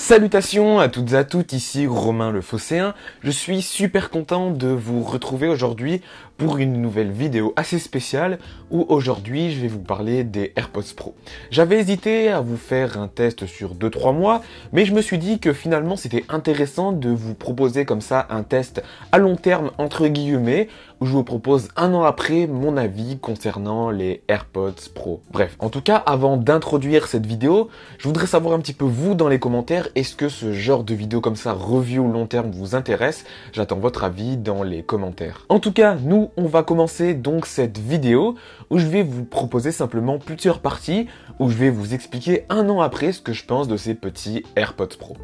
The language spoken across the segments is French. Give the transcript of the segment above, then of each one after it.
Salutations à toutes et à tous, ici Romain le Phocéen. Je suis super content de vous retrouver aujourd'hui pour une nouvelle vidéo assez spéciale où aujourd'hui je vais vous parler des AirPods Pro. J'avais hésité à vous faire un test sur 2-3 mois, mais je me suis dit que finalement c'était intéressant de vous proposer comme ça un test à long terme entre guillemets, où je vous propose un an après mon avis concernant les AirPods Pro. Bref, en tout cas, avant d'introduire cette vidéo, je voudrais savoir un petit peu vous dans les commentaires, est-ce que ce genre de vidéo comme ça, review long terme, vous intéresse? J'attends votre avis dans les commentaires. En tout cas, nous, on va commencer donc cette vidéo où je vais vous proposer simplement plusieurs parties, où je vais vous expliquer un an après ce que je pense de ces petits AirPods Pro.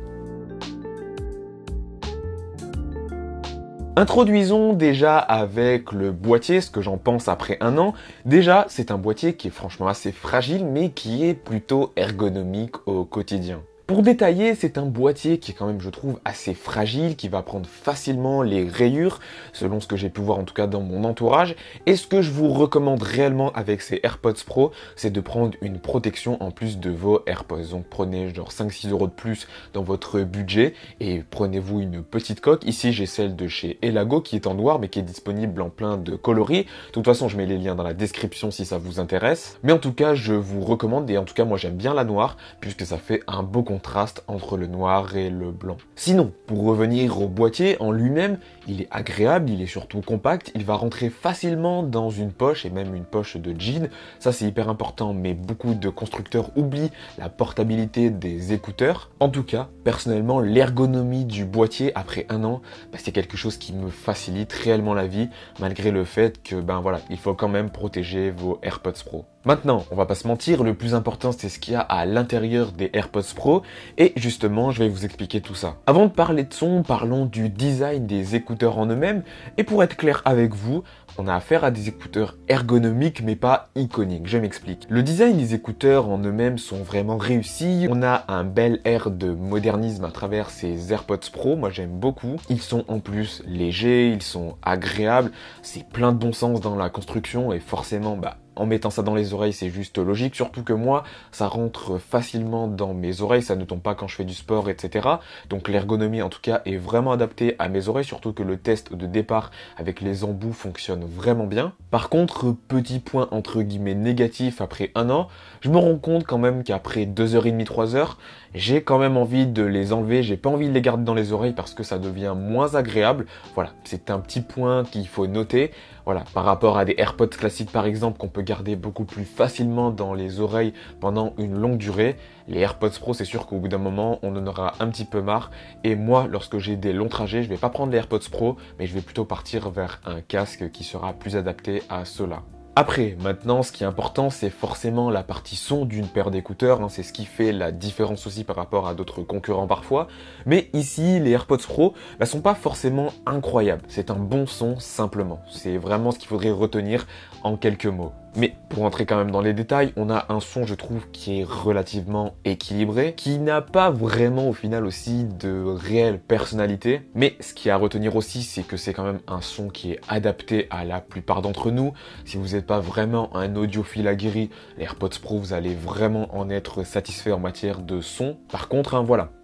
Introduisons déjà avec le boîtier, ce que j'en pense après un an. Déjà, c'est un boîtier qui est franchement assez fragile, mais qui est plutôt ergonomique au quotidien. Pour détailler, c'est un boîtier qui est quand même, je trouve, assez fragile, qui va prendre facilement les rayures, selon ce que j'ai pu voir en tout cas dans mon entourage. Et ce que je vous recommande réellement avec ces AirPods Pro, c'est de prendre une protection en plus de vos AirPods. Donc prenez genre 5-6 € de plus dans votre budget et prenez-vous une petite coque. Ici, j'ai celle de chez Elago qui est en noir, mais qui est disponible en plein de coloris. De toute façon, je mets les liens dans la description si ça vous intéresse. Mais en tout cas, je vous recommande, et en tout cas, moi j'aime bien la noire, puisque ça fait un beau contraste entre le noir et le blanc. Sinon, pour revenir au boîtier en lui-même, il est agréable, il est surtout compact, il va rentrer facilement dans une poche et même une poche de jean. Ça c'est hyper important, mais beaucoup de constructeurs oublient la portabilité des écouteurs. En tout cas, personnellement, l'ergonomie du boîtier après un an, c'est quelque chose qui me facilite réellement la vie, malgré le fait que il faut quand même protéger vos AirPods Pro. Maintenant, on va pas se mentir, le plus important c'est ce qu'il y a à l'intérieur des AirPods Pro et justement je vais vous expliquer tout ça. Avant de parler de son, parlons du design des écouteurs en eux-mêmes et pour être clair avec vous, on a affaire à des écouteurs ergonomiques mais pas iconiques, je m'explique. Le design des écouteurs en eux-mêmes sont vraiment réussis, on a un bel air de modernisme à travers ces AirPods Pro, moi j'aime beaucoup. Ils sont en plus légers, ils sont agréables, c'est plein de bon sens dans la construction et forcément en mettant ça dans les oreilles, c'est juste logique, surtout que moi, ça rentre facilement dans mes oreilles, ça ne tombe pas quand je fais du sport, etc. Donc l'ergonomie, en tout cas, est vraiment adaptée à mes oreilles, surtout que le test de départ avec les embouts fonctionne vraiment bien. Par contre, petit point entre guillemets négatif après un an, je me rends compte quand même qu'après 2h30, 3h, j'ai quand même envie de les enlever, j'ai pas envie de les garder dans les oreilles parce que ça devient moins agréable. Voilà, c'est un petit point qu'il faut noter. Voilà, par rapport à des AirPods classiques par exemple qu'on peut garder beaucoup plus facilement dans les oreilles pendant une longue durée, les AirPods Pro c'est sûr qu'au bout d'un moment on en aura un petit peu marre et moi lorsque j'ai des longs trajets je vais pas prendre les AirPods Pro mais je vais plutôt partir vers un casque qui sera plus adapté à cela. Après, maintenant, ce qui est important, c'est forcément la partie son d'une paire d'écouteurs. C'est ce qui fait la différence aussi par rapport à d'autres concurrents parfois. Mais ici, les AirPods Pro sont pas forcément incroyables. C'est un bon son simplement. C'est vraiment ce qu'il faudrait retenir en quelques mots. Mais pour entrer quand même dans les détails, on a un son, je trouve, qui est relativement équilibré, qui n'a pas vraiment au final aussi de réelle personnalité. Mais ce qu'il y a à retenir aussi, c'est que c'est quand même un son qui est adapté à la plupart d'entre nous. Si vous n'êtes pas vraiment un audiophile aguerri, les AirPods Pro, vous allez vraiment en être satisfait en matière de son. Par contre,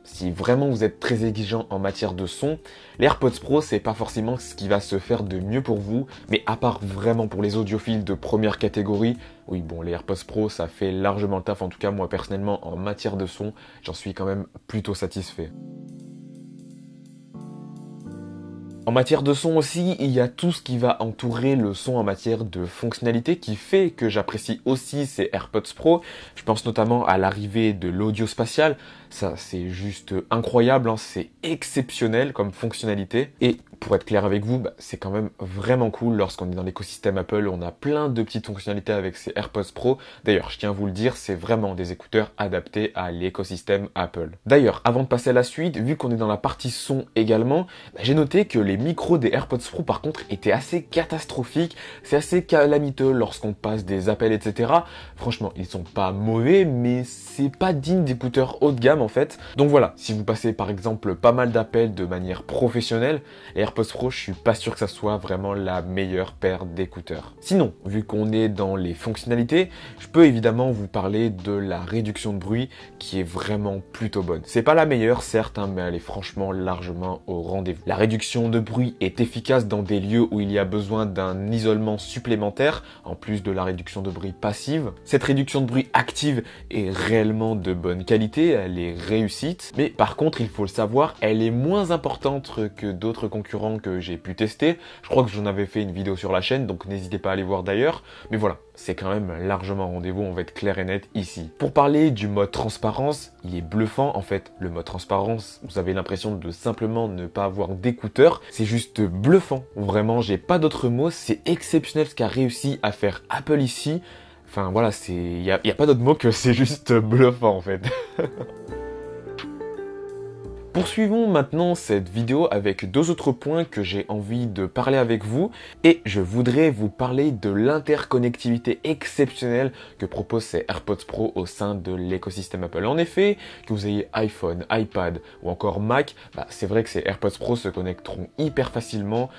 si vraiment vous êtes très exigeant en matière de son, les AirPods Pro, c'est pas forcément ce qui va se faire de mieux pour vous, mais à part vraiment pour les audiophiles de première catégorie, oui les AirPods Pro, ça fait largement le taf. En tout cas, moi personnellement, en matière de son, j'en suis quand même plutôt satisfait. En matière de son aussi, il y a tout ce qui va entourer le son en matière de fonctionnalité qui fait que j'apprécie aussi ces AirPods Pro. Je pense notamment à l'arrivée de l'audio spatial. Ça, c'est juste incroyable, c'est exceptionnel comme fonctionnalité. Et pour être clair avec vous, c'est quand même vraiment cool lorsqu'on est dans l'écosystème Apple. On a plein de petites fonctionnalités avec ces AirPods Pro. D'ailleurs, je tiens à vous le dire, c'est vraiment des écouteurs adaptés à l'écosystème Apple. D'ailleurs, avant de passer à la suite, vu qu'on est dans la partie son également, j'ai noté que les micros des AirPods Pro par contre étaient assez catastrophiques. C'est assez calamiteux lorsqu'on passe des appels, etc. Franchement, ils sont pas mauvais, mais c'est pas digne d'écouteurs haut de gamme en fait. Donc voilà, si vous passez par exemple pas mal d'appels de manière professionnelle, les AirPods Pro, je suis pas sûr que ça soit vraiment la meilleure paire d'écouteurs. Sinon, vu qu'on est dans les fonctionnalités, je peux évidemment vous parler de la réduction de bruit qui est vraiment plutôt bonne. C'est pas la meilleure, certes, mais elle est franchement largement au rendez-vous. La réduction de bruit est efficace dans des lieux où il y a besoin d'un isolement supplémentaire, en plus de la réduction de bruit passive. Cette réduction de bruit active est réellement de bonne qualité, elle est réussite, mais par contre, il faut le savoir, elle est moins importante que d'autres concurrents que j'ai pu tester. Je crois que j'en avais fait une vidéo sur la chaîne, donc n'hésitez pas à aller voir d'ailleurs. Mais voilà, c'est quand même largement au rendez-vous, on va être clair et net ici. Pour parler du mode transparence, il est bluffant en fait. Le mode transparence, vous avez l'impression de simplement ne pas avoir d'écouteurs. C'est juste bluffant. Vraiment, j'ai pas d'autres mots. C'est exceptionnel ce qu'a réussi à faire Apple ici. Enfin voilà, il y a pas d'autre mot que c'est juste bluffant en fait. Poursuivons maintenant cette vidéo avec deux autres points que j'ai envie de parler avec vous et je voudrais vous parler de l'interconnectivité exceptionnelle que proposent ces AirPods Pro au sein de l'écosystème Apple. En effet, que vous ayez iPhone, iPad ou encore Mac, c'est vrai que ces AirPods Pro se connecteront hyper facilement.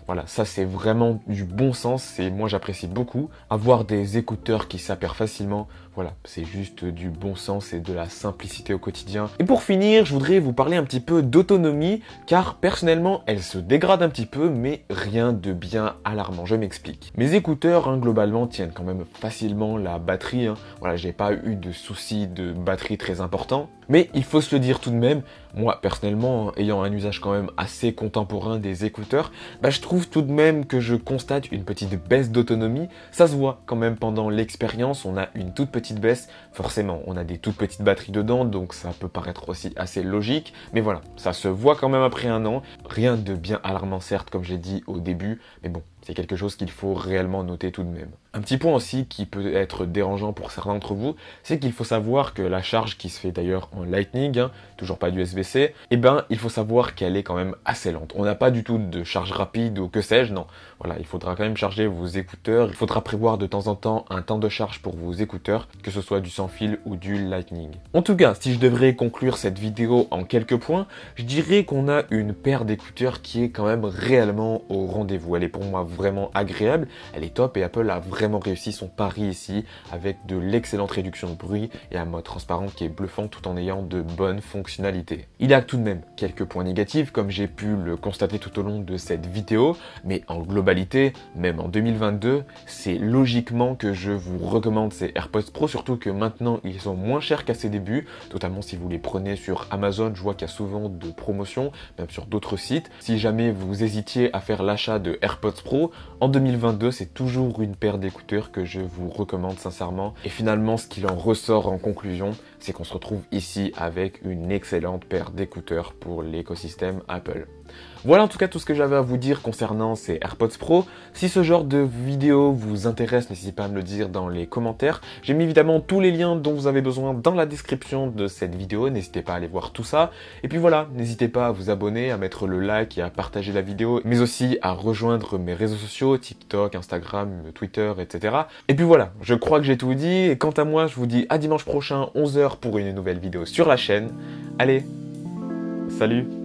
Voilà, ça c'est vraiment du bon sens et moi j'apprécie beaucoup. Avoir des écouteurs qui s'appairent facilement, voilà, c'est juste du bon sens et de la simplicité au quotidien. Et pour finir, je voudrais vous parler un petit peu d'autonomie, car personnellement, elle se dégrade un petit peu, mais rien de bien alarmant, je m'explique. Mes écouteurs, globalement, tiennent quand même facilement la batterie. Voilà, j'ai pas eu de soucis de batterie très important. Mais il faut se le dire tout de même, moi personnellement, ayant un usage quand même assez contemporain des écouteurs, je trouve tout de même que je constate une petite baisse d'autonomie. Ça se voit quand même pendant l'expérience, on a une toute petite baisse. Forcément, on a des toutes petites batteries dedans, donc ça peut paraître aussi assez logique. Mais voilà, ça se voit quand même après un an. Rien de bien alarmant certes, comme j'ai dit au début, mais bon, c'est quelque chose qu'il faut réellement noter tout de même. Un petit point aussi qui peut être dérangeant pour certains d'entre vous, c'est qu'il faut savoir que la charge qui se fait d'ailleurs en Lightning, toujours pas d'USB-C, il faut savoir qu'elle est quand même assez lente. On n'a pas du tout de charge rapide ou que sais-je, non. Voilà, il faudra quand même charger vos écouteurs, il faudra prévoir de temps en temps un temps de charge pour vos écouteurs, que ce soit du sans fil ou du Lightning. En tout cas, si je devrais conclure cette vidéo en quelques points, je dirais qu'on a une paire d'écouteurs qui est quand même réellement au rendez-vous. Elle est pour moi vraiment agréable, elle est top et Apple a vraiment réussi son pari ici avec de l'excellente réduction de bruit et un mode transparent qui est bluffant tout en ayant de bonnes fonctionnalités. Il y a tout de même quelques points négatifs comme j'ai pu le constater tout au long de cette vidéo, mais en globalité, même en 2022, c'est logiquement que je vous recommande ces AirPods Pro, surtout que maintenant ils sont moins chers qu'à ses débuts, notamment si vous les prenez sur Amazon, je vois qu'il y a souvent de promotions, même sur d'autres sites. Si jamais vous hésitiez à faire l'achat de AirPods Pro, en 2022, c'est toujours une paire d'écouteurs que je vous recommande sincèrement. Et finalement, ce qu'il en ressort en conclusion, c'est qu'on se retrouve ici avec une excellente paire d'écouteurs pour l'écosystème Apple. Voilà en tout cas tout ce que j'avais à vous dire concernant ces AirPods Pro. Si ce genre de vidéo vous intéresse, n'hésitez pas à me le dire dans les commentaires. J'ai mis évidemment tous les liens dont vous avez besoin dans la description de cette vidéo. N'hésitez pas à aller voir tout ça. Et puis voilà, n'hésitez pas à vous abonner, à mettre le like et à partager la vidéo, mais aussi à rejoindre mes réseaux sociaux, TikTok, Instagram, Twitter, etc. Et puis voilà, je crois que j'ai tout dit. Et quant à moi, je vous dis à dimanche prochain, 11 h pour une nouvelle vidéo sur la chaîne. Allez, salut!